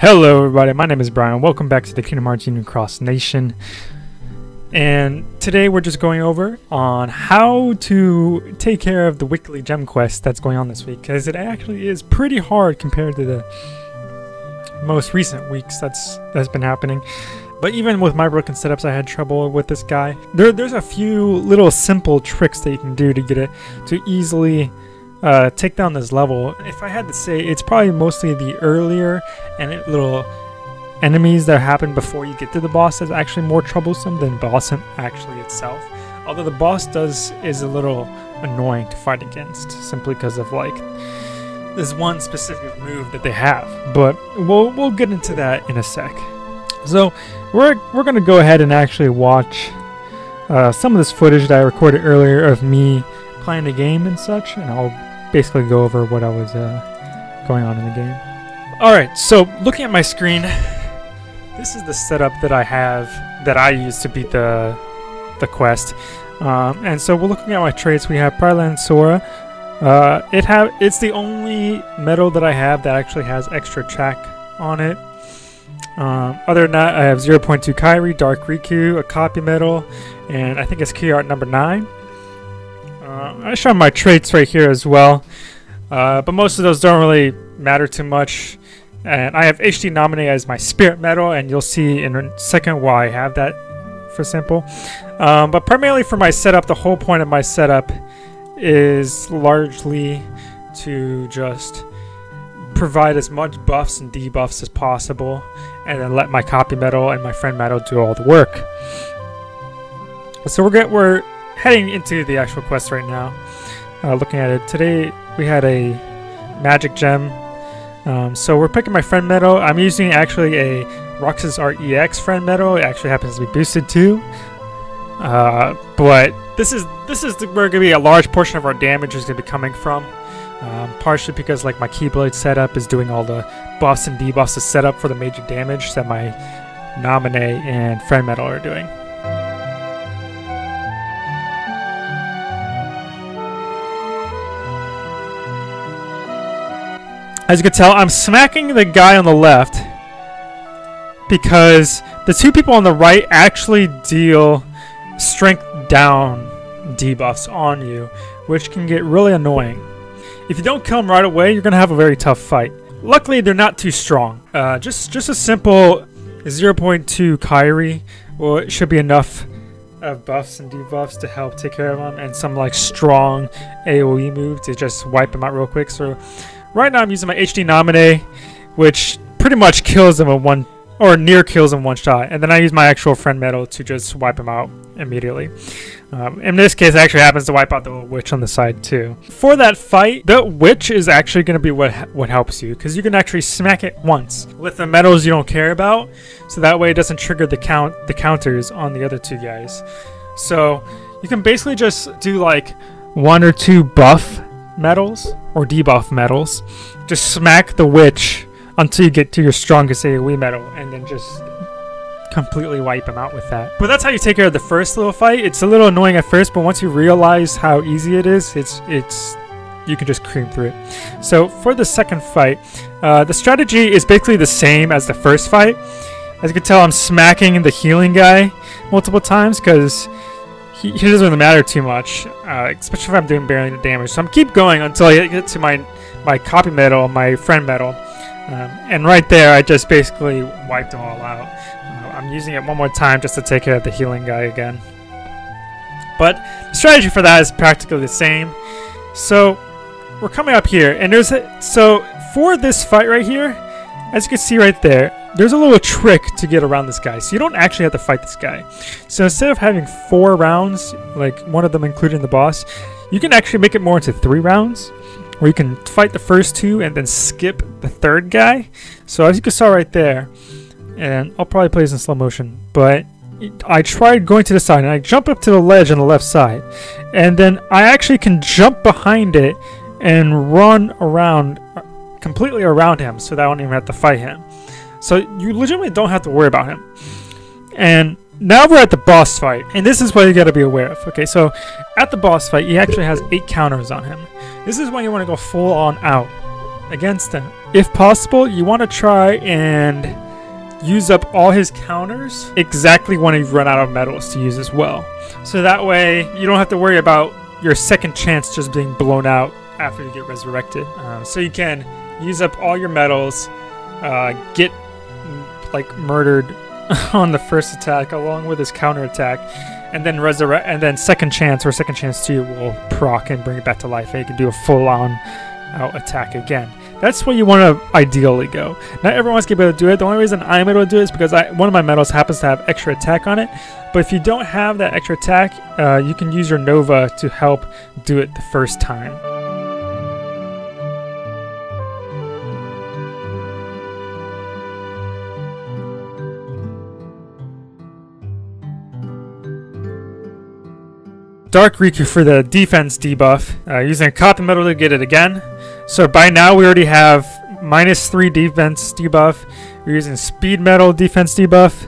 Hello everybody, my name is Brian. Welcome back to the Kingdom Hearts Union Cross Nation. And today we're just going over on how to take care of the weekly gem quest that's going on this week, because it actually is pretty hard compared to the most recent weeks that's been happening. But even with my broken setups, I had trouble with this guy. There's a few little simple tricks that you can do to get it to easily take down this level. If I had to say, it's probably mostly the earlier and little enemies that happen before you get to the boss that's actually more troublesome than the boss actually itself. Although the boss is a little annoying to fight against, simply because of like this one specific move that they have. But we'll get into that in a sec. So we're gonna go ahead and actually watch some of this footage that I recorded earlier of me playing the game and such, and I'll basically go over what I was going on in the game. Alright, so looking at my screen, this is the setup that I have that I use to beat the quest. And so we're looking at my traits. We have Pryland Sora. It's the only medal that I have that actually has extra track on it. Other than that, I have 0.2 Kairi, Dark Riku, a copy medal, and I think it's key art number 9. I show my traits right here as well, but most of those don't really matter too much. And I have HD Nominate as my spirit medal, and you'll see in a second why I have that for simple. But primarily for my setup, the whole point of my setup is largely to just provide as much buffs and debuffs as possible, and then let my copy medal and my friend medal do all the work. So we're heading into the actual quest right now. Looking at it today, we had a magic gem. So we're picking my friend medal. I'm using actually a Roxas REX friend medal. It actually happens to be boosted too. But this is where gonna be a large portion of our damage is gonna be coming from. Partially because like my Keyblade setup is doing all the buffs and debuffs to set up for the major damage that my Nominate and friend medal are doing. As you can tell, I'm smacking the guy on the left because the two people on the right actually deal strength down debuffs on you, which can get really annoying. If you don't kill them right away, you're going to have a very tough fight. Luckily, they're not too strong. Just a simple 0.2 Kairi, well, it should be enough of buffs and debuffs to help take care of them, and some like strong AoE move to just wipe them out real quick. So right now I'm using my HD Nominate, which pretty much kills them in one, or near kills them one shot, and then I use my actual friend medal to just wipe them out immediately. In this case, it actually happens to wipe out the little witch on the side too. For that fight, the witch is actually going to be what helps you, because you can actually smack it once with the medals you don't care about, so that way it doesn't trigger the counters on the other two guys. So you can basically just do like 1 or 2 buff medals or debuff medals, just smack the witch until you get to your strongest AoE medal, and then just completely wipe him out with that. But that's how you take care of the first little fight. It's a little annoying at first, but once you realize how easy it is, you can just cream through it. So for the second fight, the strategy is basically the same as the first fight. As you can tell, I'm smacking the healing guy multiple times because he doesn't really matter too much, especially if I'm doing barely any damage. So I'm keep going until I get to my copy medal, my friend medal, and right there I just basically wiped them all out. I'm using it one more time just to take care of the healing guy again. But the strategy for that is practically the same. So we're coming up here, and so for this fight right here, as you can see right there, there's a little trick to get around this guy. So you don't actually have to fight this guy. So instead of having 4 rounds, like one of them including the boss, you can actually make it more into 3 rounds, where you can fight the first 2 and then skip the 3rd guy. So as you can see right there, and I'll probably play this in slow motion, but I tried going to the side, and I jump up to the ledge on the left side, and then I actually can jump behind it and run around, completely around him, so that I don't even have to fight him. So you legitimately don't have to worry about him. And now we're at the boss fight, and this is what you got to be aware of. Okay, so at the boss fight, he actually has 8 counters on him. This is when you want to go full on out against him, if possible, you want to try and use up all his counters exactly when you've run out of medals to use as well. So that way you don't have to worry about your second chance just being blown out after you get resurrected. So you can use up all your medals, get like murdered on the first attack along with his counter attack, and then resurrect, and then second chance 2 will proc and bring it back to life, and you can do a full-on out attack again. That's where you want to ideally go. Not everyone's able to do it. The only reason I'm able to do it is because one of my medals happens to have extra attack on it. But if you don't have that extra attack, you can use your Nova to help do it the first time. Dark Riku for the defense debuff, using a copy medal to get it again. So by now we already have -3 defense debuff. We're using speed medal defense debuff.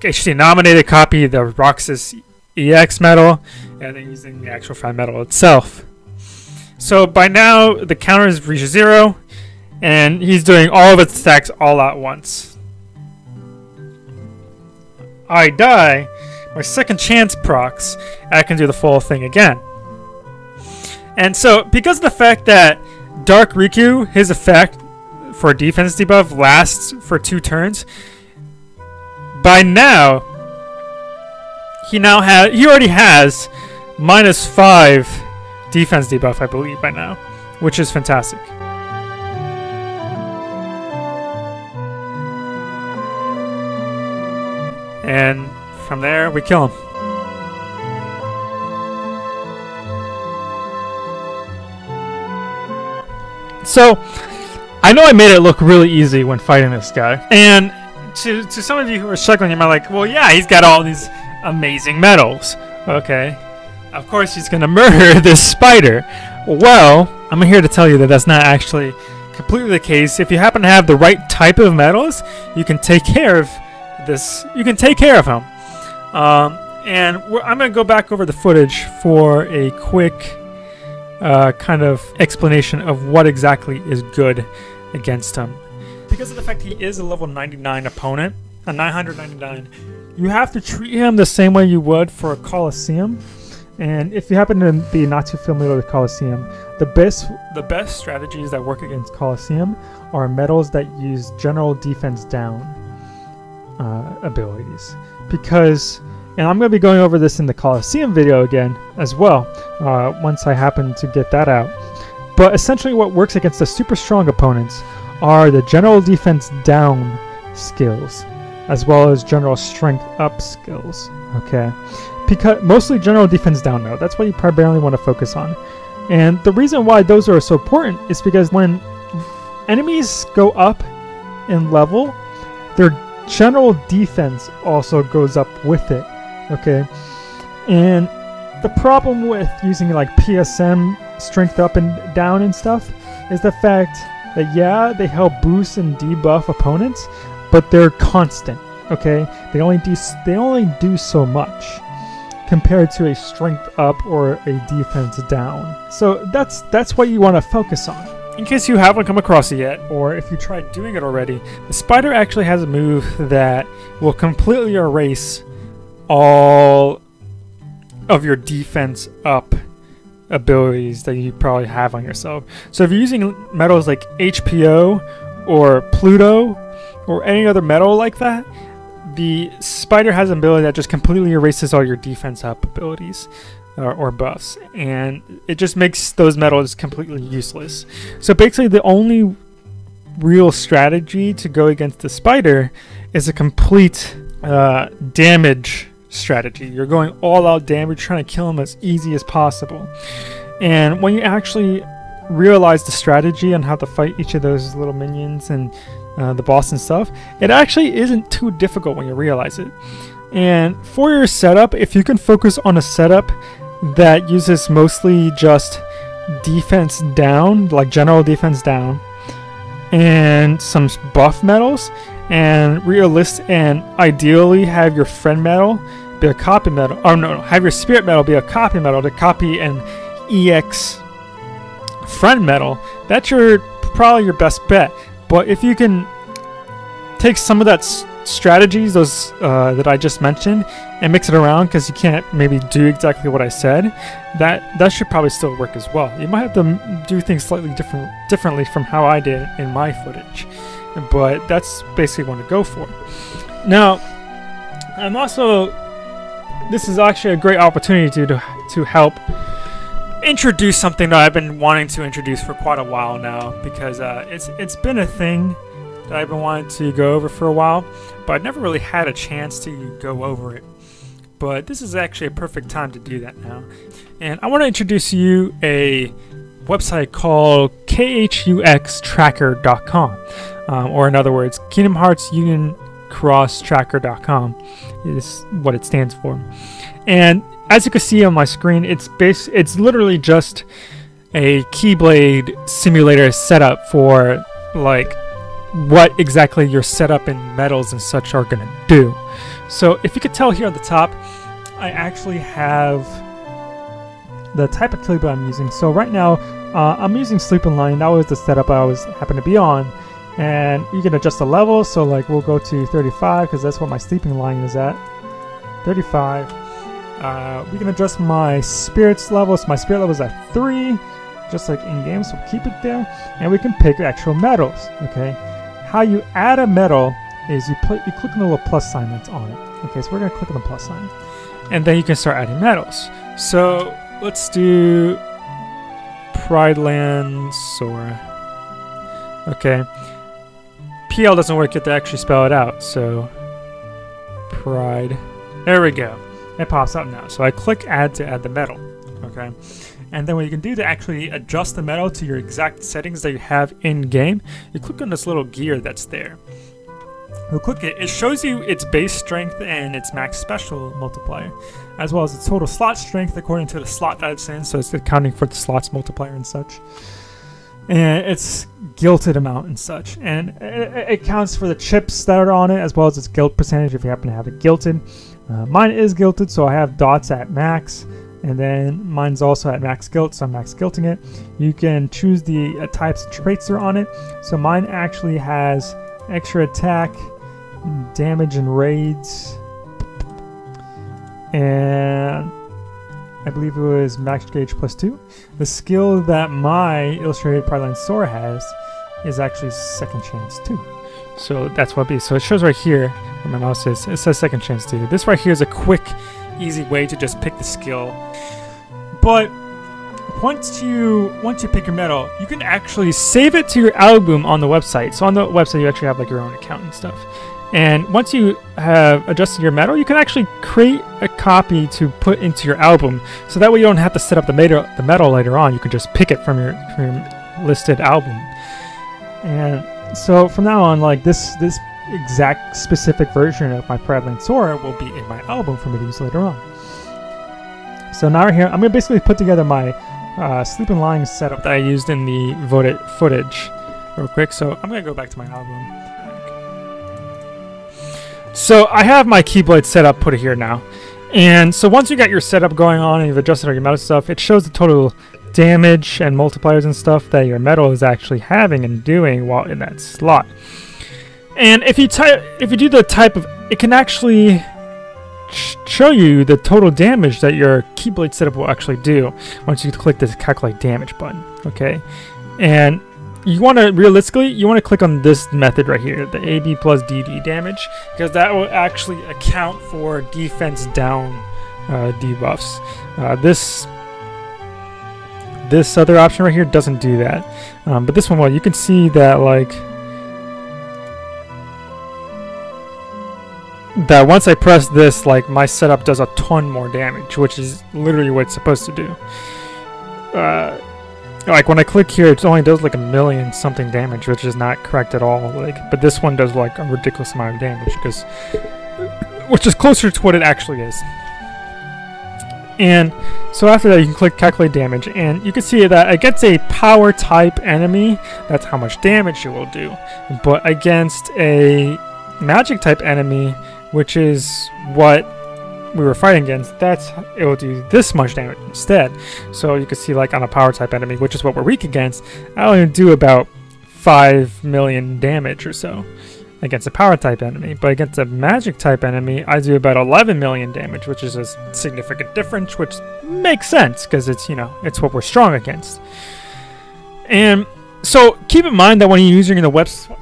Actually nominated copy the Roxas EX medal, and then using the actual 5 medal itself. So by now the counters reach 0, and he's doing all of its attacks all at once. I die. My second chance procs, I can do the full thing again. And so, because of the fact that Dark Riku, his effect for defense debuff lasts for 2 turns, by now, he already has -5 defense debuff, I believe, by now, which is fantastic. And from there, we kill him. So, I know I made it look really easy when fighting this guy. And to some of you who are struggling, you might be like, well, yeah, he's got all these amazing medals. Okay. Of course, he's going to murder this spider. Well, I'm here to tell you that that's not actually completely the case. If you happen to have the right type of medals, you can take care of this. You can take care of him. And I'm going to go back over the footage for a quick kind of explanation of what exactly is good against him. Because of the fact he is a level 99 opponent, a 999, you have to treat him the same way you would for a Colosseum. And if you happen to be not too familiar with the Colosseum, the best strategies that work against Colosseum are medals that use general defense down abilities. Because, and I'm going to be going over this in the Colosseum video again as well, once I happen to get that out. But essentially what works against the super strong opponents are the general defense down skills, as well as general strength up skills, okay? Because mostly general defense down though, that's what you primarily want to focus on. And the reason why those are so important is because when enemies go up in level, their general defense also goes up with it, okay? And the problem with using like PSM strength up and down and stuff is the fact that, yeah, they help boost and debuff opponents, but they're constant, okay? They only do so much compared to a strength up or a defense down. So that's what you want to focus on. In case you haven't come across it yet, or if you tried doing it already, the spider actually has a move that will completely erase all of your defense up abilities that you probably have on yourself. So if you're using metals like HPO or Pluto or any other metal like that, the spider has an ability that just completely erases all your defense up abilities or buffs, and it just makes those metals completely useless. So basically the only real strategy to go against the spider is a complete damage strategy. You're going all out damage, trying to kill him as easy as possible. And when you actually realize the strategy on how to fight each of those little minions and the boss and stuff, it actually isn't too difficult when you realize it. And for your setup, if you can focus on a setup that uses mostly just defense down, like general defense down, and some buff medals, and ideally have your friend medal be a copy medal, or no, have your spirit medal be a copy medal to copy an EX friend metal, that's probably your best bet. But if you can take some of that strategies, those that I just mentioned, and mix it around, because you can't maybe do exactly what I said, that should probably still work as well. You might have to do things slightly differently from how I did in my footage, but that's basically what to go for. Now, this is actually a great opportunity to help introduce something that I've been wanting to introduce for quite a while now, because it's been a thing that I've been wanting to go over for a while, but I've never really had a chance to go over it. But this is actually a perfect time to do that now. And I want to introduce you a website called KHUXtracker.com, or in other words, Kingdom Hearts Union Cross Tracker.com is what it stands for. And as you can see on my screen, it's literally just a Keyblade simulator setup for like what exactly your setup and metals and such are going to do. So if you could tell here at the top, I actually have the type of Keyblade I'm using. So right now I'm using Sleeping Lion. That was the setup I happened to be on, and you can adjust the level. So like we'll go to 35 because that's what my Sleeping Lion is at. 35. We can adjust my spirits level. So my spirit level is at 3, just like in game. So we'll keep it there, and we can pick actual metals. Okay. How you add a metal is you click on the little plus sign that's on it. Okay, so we're going to click on the plus sign. And then you can start adding metals. So let's do Pride Land Sora. Okay. PL doesn't work, you have to actually spell it out. So Pride. There we go. It pops up now. So I click add to add the metal. Okay. And then what you can do to actually adjust the metal to your exact settings that you have in game, you click on this little gear that's there. You'll click it, it shows you its base strength and its max special multiplier, as well as its total slot strength according to the slot that it's in, so it's accounting for the slots multiplier and such. And its gilted amount and such. And it counts for the chips that are on it, as well as its gilt percentage if you happen to have it gilted. Mine is gilted, so I have dots at max. And then mine's also at max gilt, so I'm max gilting it. You can choose the types of traits that are on it. So mine actually has extra attack, damage and raids, and I believe it was max gauge +2. The skill that my illustrated Pride Line Sora has is actually second chance 2. So that's what it is. So it shows right here where my mouse is. It says second chance 2. This right here is a quick, easy way to just pick the skill. But once you pick your metal, you can actually save it to your album on the website. So on the website, you actually have like your own account and stuff. And once you have adjusted your metal, you can actually create a copy to put into your album. So that way you don't have to set up the metal later on. You can just pick it from your listed album. And so from now on, like this exact specific version of my Pride Land Sora will be in my album for me to use later on. So now right here, I'm going to basically put together my Sleeping Lion setup that I used in the voted footage real quick. So I'm going to go back to my album. So I have my Keyblade setup put here now. And so once you got your setup going on and you've adjusted all your metal stuff, it shows the total damage and multipliers and stuff that your metal is actually having and doing while in that slot. And if you do the type of, it can actually show you the total damage that your Keyblade setup will actually do once you click this calculate damage button. Okay, and you want to realistically click on this method right here, the AB plus DD damage, because that will actually account for defense down debuffs. This other option right here doesn't do that, but this one will. You can see that like that once I press this, like my setup does a ton more damage, which is literally what it's supposed to do. Like when I click here, it only does like 1,000,000 something damage, which is not correct at all. Like, but this one does like a ridiculous amount of damage, which is closer to what it actually is. And so after that, you can click calculate damage, and you can see that against a power type enemy, that's how much damage it will do. But against a magic type enemy, which is what we were fighting against, it will do this much damage instead. So you can see, like, on a power type enemy, which is what we're weak against, I only do about 5 million damage or so against a power type enemy, but against a magic type enemy I do about 11 million damage, which is a significant difference, which makes sense because it's, you know, it's what we're strong against. And so keep in mind that when you're using the website,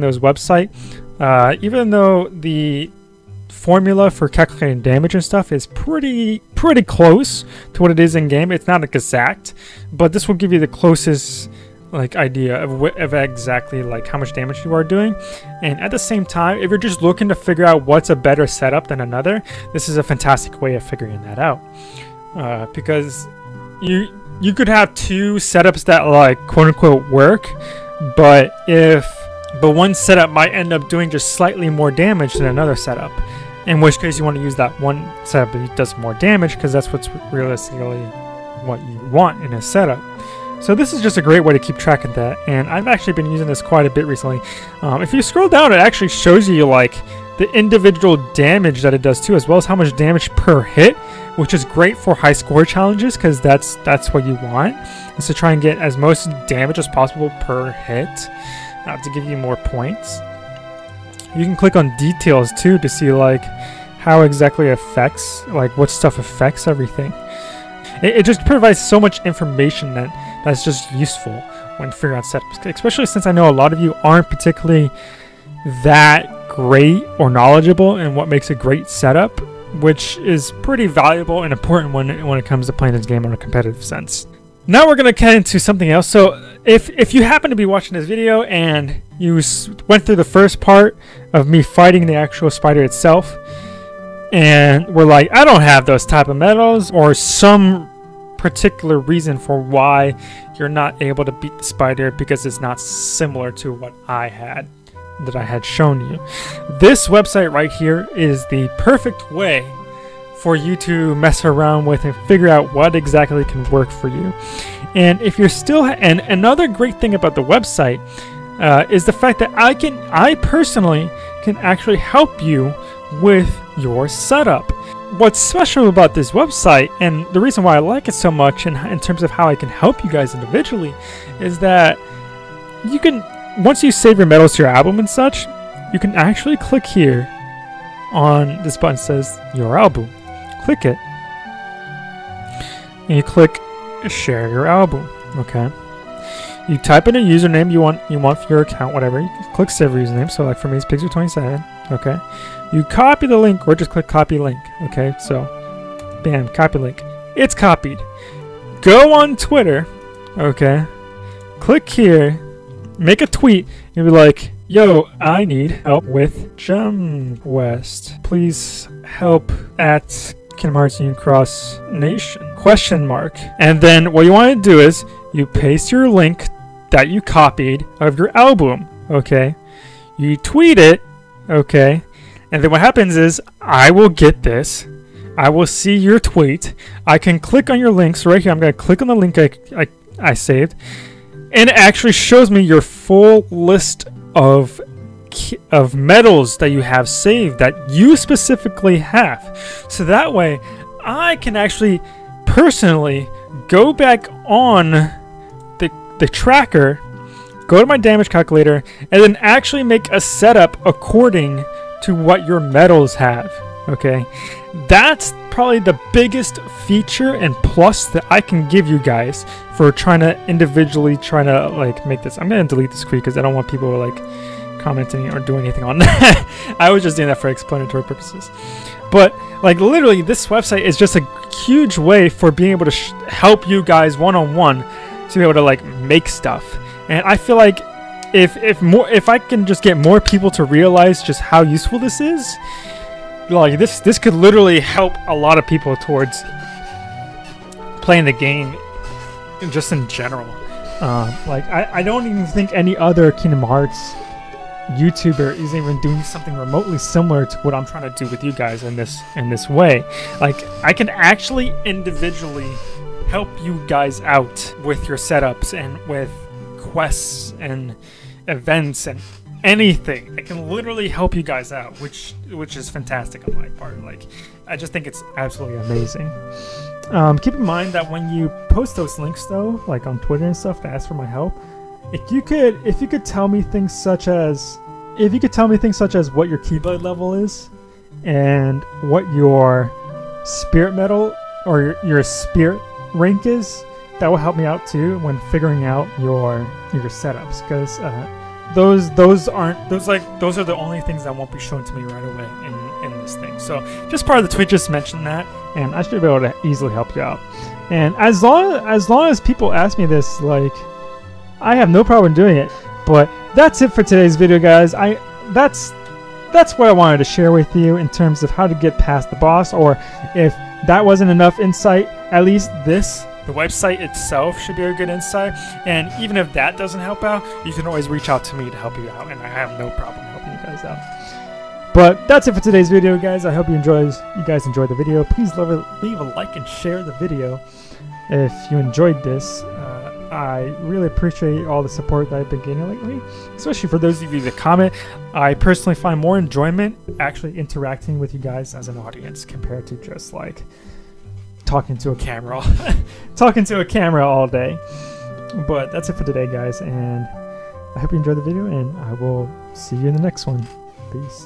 those website, even though the formula for calculating damage and stuff is pretty close to what it is in game, it's not exact, but this will give you the closest like idea of exactly like how much damage you are doing. And at the same time, if you're just looking to figure out what's a better setup than another, this is a fantastic way of figuring that out, because you could have two setups that like quote unquote work, but one setup might end up doing just slightly more damage than another setup, in which case you want to use that one setup that does more damage, because that's what's realistically what you want in a setup. So this is just a great way to keep track of that, and I've actually been using this quite a bit recently. If you scroll down, it actually shows you like the individual damage that it does too, as well as how much damage per hit, which is great for high score challenges, because that's what you want, is to try and get as most damage as possible per hit, to give you more points. You can click on details too to see like how exactly affects, like what stuff affects everything. It just provides so much information that's just useful when figuring out setups, especially since I know a lot of you aren't particularly that great or knowledgeable in what makes a great setup, which is pretty valuable and important when it comes to playing this game in a competitive sense. Now we're going to get into something else. So if you happen to be watching this video and you went through the first part of me fighting the actual spider itself, and we're like, I don't have those type of medals, or some particular reason for why you're not able to beat the spider because it's not similar to what I had shown you, this website right here is the perfect way for you to mess around with and figure out what exactly can work for you. And if you're still, and another great thing about the website is the fact that I personally can actually help you with your setup. What's special about this website, and the reason why I like it so much in terms of how I can help you guys individually, is that you can, once you save your medals to your album and such, you can actually click here on this button that says your album. Click it, and you click share your album. Okay, you type in a username you want for your account, whatever. You click save username. So like for me, it's Pixel27. Okay, you copy the link or just click copy link. Okay, so bam, copy link. It's copied. Go on Twitter. Okay, click here, make a tweet. You'll be like, yo, I need help with Gem Quest. Please help at Kingdom Hearts Union Cross Nation ? And then what you want to do is you paste your link that you copied of your album. Okay, you tweet it. Okay, and then what happens is I will get this. I will see your tweet. I can click on your links right here. I'm going to click on the link I saved, and it actually shows me your full list of medals that you have saved that you specifically have. So that way I can actually personally go back on the tracker, go to my damage calculator, and then actually make a setup according to what your medals have. Okay, that's probably the biggest feature and plus that I can give you guys for trying to individually like make this. I'm gonna delete this quick because I don't want people like commenting or doing anything on that. I was just doing that for explanatory purposes. But like literally this website is just a huge way for being able to help you guys one-on-one to be able to like make stuff. And I feel like if I can just get more people to realize just how useful this is, like this could literally help a lot of people towards playing the game just in general. Like I don't even think any other Kingdom Hearts YouTuber is even doing something remotely similar to what I'm trying to do with you guys in this way. Like I can actually individually help you guys out with your setups and with quests and events and anything. I can literally help you guys out, which is fantastic on my part. Like, I just think it's absolutely amazing. Keep in mind that when you post those links though, like on Twitter and stuff, to ask for my help, if you could tell me things such as what your Keyblade level is and what your spirit medal or your spirit rank is, that will help me out too when figuring out your setups, because those are the only things that won't be shown to me right away in this thing. So just part of the tweet just mentioned that, and I should be able to easily help you out. And as long as people ask me this, like, I have no problem doing it. But that's it for today's video, guys. That's what I wanted to share with you in terms of how to get past the boss, or if that wasn't enough insight, at least the website itself should be a good insight. And even if that doesn't help out, you can always reach out to me to help you out, and I have no problem helping you guys out. But that's it for today's video, guys. I hope you guys enjoyed the video. Please leave a like and share the video if you enjoyed this. I really appreciate all the support that I've been getting lately, especially for those of you that comment. I personally find more enjoyment actually interacting with you guys as an audience compared to just like talking to a camera all day. But that's it for today, guys, and I hope you enjoyed the video, and I will see you in the next one. Peace.